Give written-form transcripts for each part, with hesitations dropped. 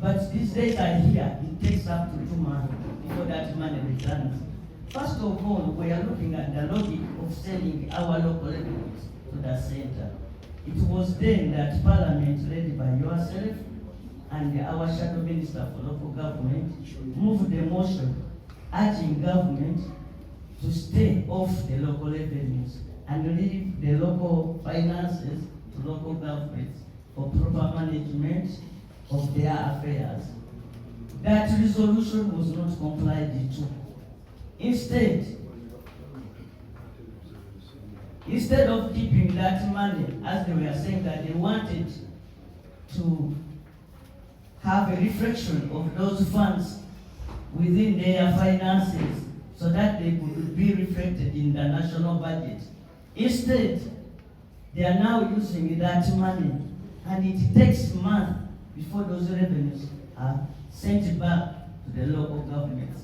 But these days I hear it takes up to 2 months before that money returns. First of all, we are looking at the logic of sending our local revenues to the center. It was then that Parliament, led by yourself and our Shadow Minister for Local Government, moved the motion urging government to stay off the local revenues and leave the local finances to local governments for proper management of their affairs. That resolution was not complied to. Instead of keeping that money, as they were saying that they wanted to have a reflection of those funds within their finances so that they could be reflected in the national budget. Instead, they are now using that money, and it takes months before those revenues are sent back to the local governments.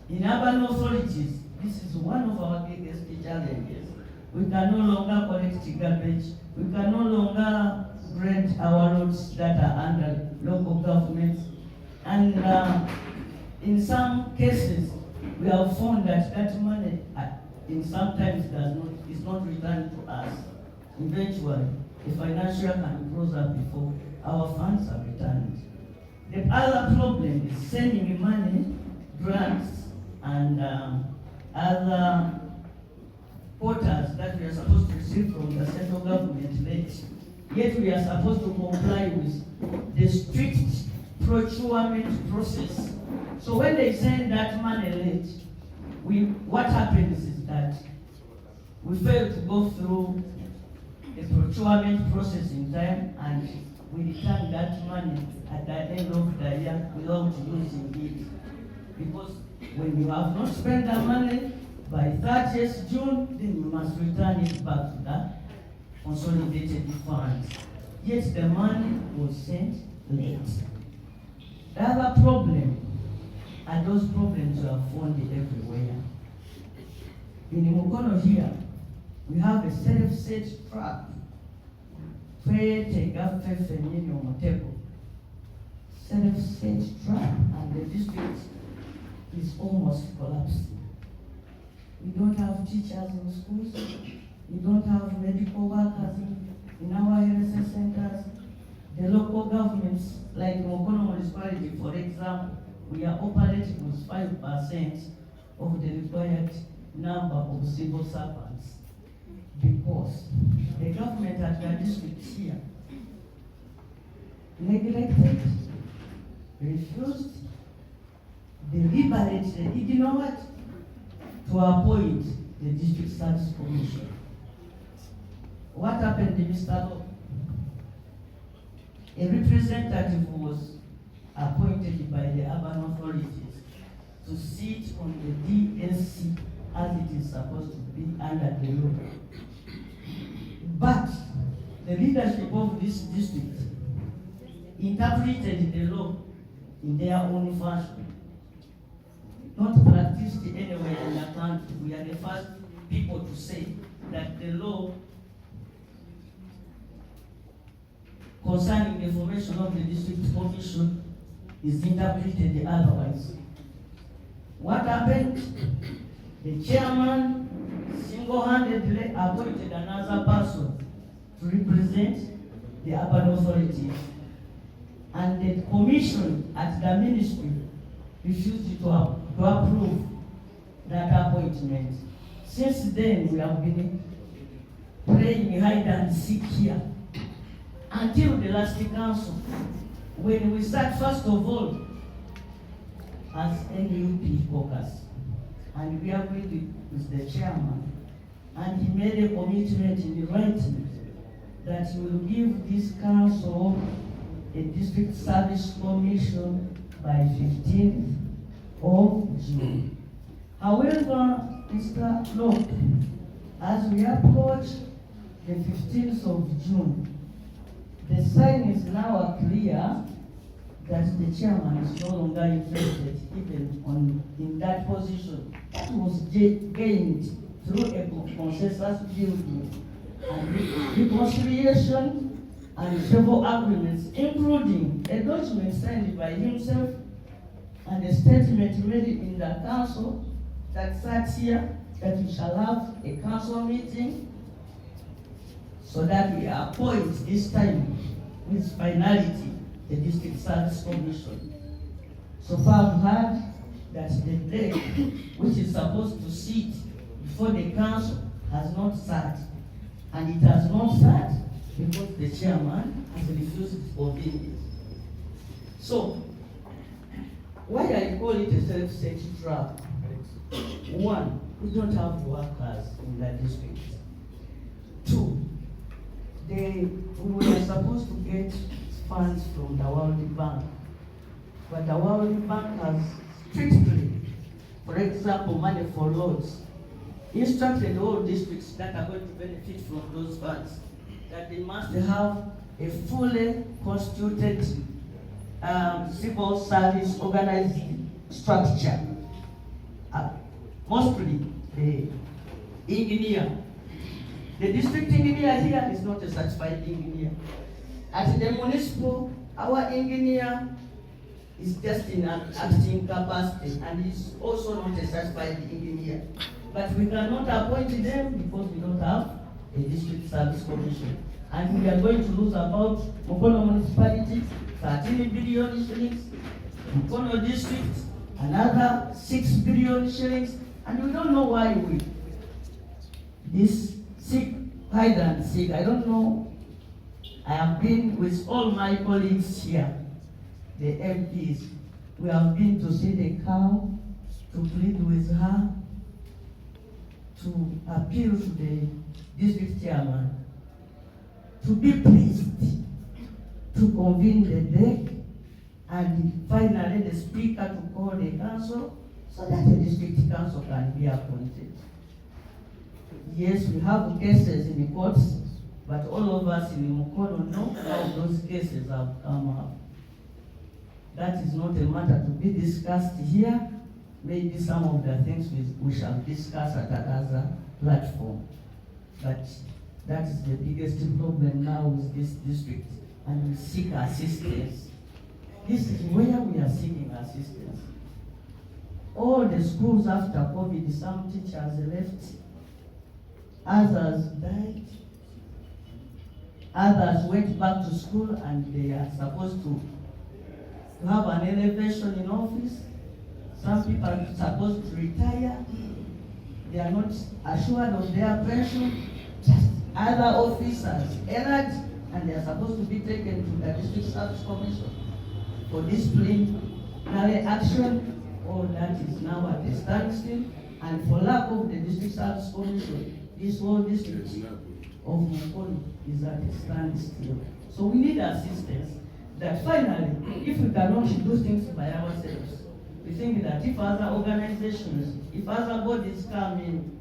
In urban authorities, this is one of our biggest challenges. We can no longer collect garbage. We can no longer rent our roads that are under local governments. And in some cases, we have found that that money in sometimes is not returned to us. Eventually, the financial can close up before our funds are returned. The other problem is sending money, grants, and other quotas that we are supposed to receive from the central government late. Yet we are supposed to comply with the strict procurement process. So when they send that money late, what happens is that we fail to go through the procurement process in time, and we return that money at the end of the year without using it. Because when you have not spent the money by 30th June, then you must return it back to the consolidated funds. Yet the money was sent late. The other problem, and those problems are found everywhere. In Mukono here, we have a self-set trap. Self-set trap, and the district is almost collapsing. We don't have teachers in schools. We don't have medical workers in our health centers. The local governments, like Mukono Municipality, for example, we are operating with 5% of the required number of civil servants because the government at the district here neglected, refused, deliberately ignored to appoint the district service commission. What happened to Mr. Law? A representative was appointed by the urban authorities to sit on the DSC as it is supposed to be under the law. But the leadership of this district interpreted the law in their own fashion, not practiced anywhere in the country. We are the first people to say that the law concerning the formation of the district commission is interpreted otherwise. What happened? The chairman single-handedly appointed another person to represent the urban authorities, and the commission at the ministry refused to approve that appointment. Since then, we have been playing hide and seek here until the last council, when we sat first of all as NUP caucus, and we agreed with the chairman, and he made a commitment in writing that he will give this council a district service commission by 15th of June. However, Mr. Locke, as we approach the 15th of June, the sign is now clear that the chairman is no longer interested even in that position that was gained through a consensus building. And reconciliation and several agreements, including a document signed by himself and a statement made in the council that sat here that we shall have a council meeting so that we appoint this time with finality the District Service Commission. So far I've heard that the day which is supposed to sit before the council has not sat, and it has not sat because the chairman has refused to convene it. So, why I call it a self-set trap? One, we don't have workers in that district. Two, we were supposed to get funds from the World Bank, but the World Bank has strictly, for example, money for roads, instructed all districts that are going to benefit from those funds that they must have a fully constituted civil service organized structure. Mostly the engineer. The district engineer here is not a certified engineer. At the municipal, our engineer is just in an acting capacity and is also not a certified engineer. But we cannot appoint them because we don't have a district service commission. And we are going to lose about Mukono Municipality, 13 billion shillings, Mukono District, another 6 billion shillings, and we don't know why this sick, hide and seek. I don't know. I have been with all my colleagues here, the MPs. We have been to see the cow, to plead with her, to appeal to the district chairman, to be pleased to convene the deck, and finally the speaker to call the council so that the district council can be appointed. Yes, we have cases in the courts, but all of us in Mukono know how those cases have come up. That is not a matter to be discussed here. Maybe some of the things we shall discuss at another platform. But that is the biggest problem now with this district, and we seek assistance. This is where we are seeking assistance. All the schools after COVID, some teachers left, others died, others went back to school and they are supposed to have an elevation in office. Some people are supposed to retire. They are not assured of their pension. Just other officers erred, and they are supposed to be taken to the District Service Commission for disciplinary action. All that is now at a standstill, and for lack of the District Service Commission, this whole district of Mukono is at a standstill. So we need assistance. That finally, if we cannot do things by ourselves, we think that if other organizations, if other bodies come in,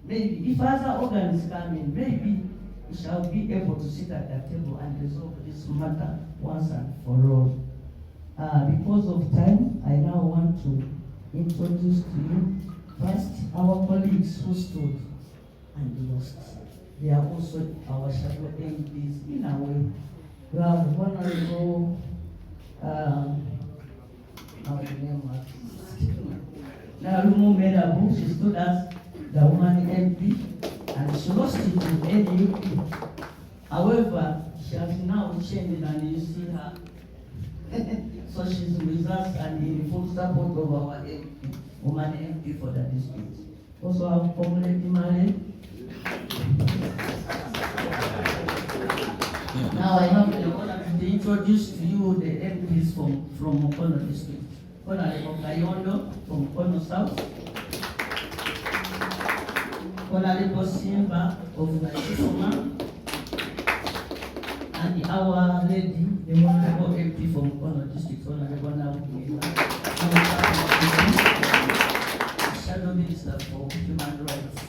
maybe if other organs come in, maybe we shall be able to sit at the table and resolve this matter once and for all. Because of time, I now want to introduce to you first our colleagues who stood and lost. They are also our shadow MPs in a way. We have Honorable, Merabu. She stood as the woman MP, and she lost it to NUP. However, she has now changed, and you see her. So she's with us and in full support of our MP, woman MP for the district. Also our community Male. Now I have the honor to introduce to you the MPs from Mukono district. Honorable Kayondo from Mukono South. Honorable Simba of Naisoma. And our lady, the Honorable MP from Mukono district, Honorable Nambooze Ku, Shadow Minister for Human Rights.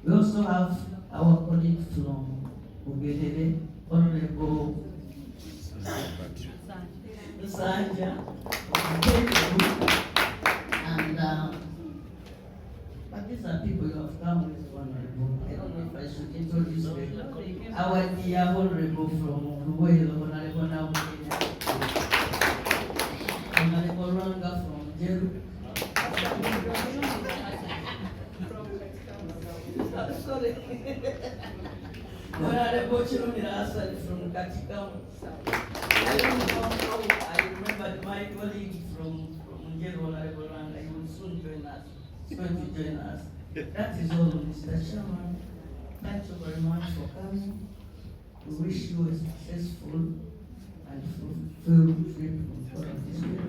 We also have our colleague from Byakakyiko, Honorable Sanja, and but these are people you have come with, Honorable. I don't know if I should introduce them. Our dear Honorable Chirumira from Katikam. I don't know how I remembered my colleague from Njero Honorable Ranga. He will soon join us. He's going to join us. That is all, Mr. Chairman. Thank you very much for coming. We wish you a successful and fulfilled trip for this year.